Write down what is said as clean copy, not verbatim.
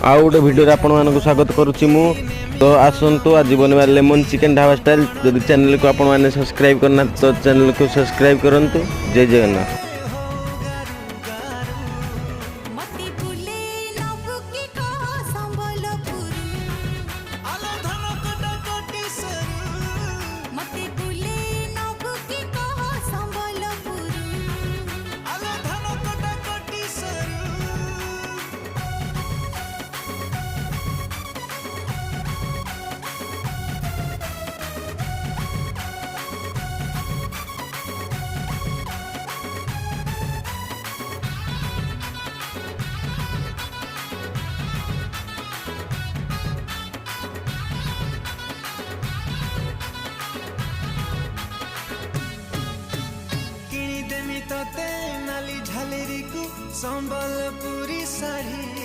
आउ गोटे भिडियो आपण मानक स्वागत करुच्ची मु तो आसतु आज बनवा लेमन चिकेन ढाबा स्टाइल। जदि चैनल को आपण मैंने सब्सक्राइब करना तो चैनल को सब्सक्राइब करंतु। जय जगन्नाथ। तते नाली झालेरी को संबलपुरी साड़ी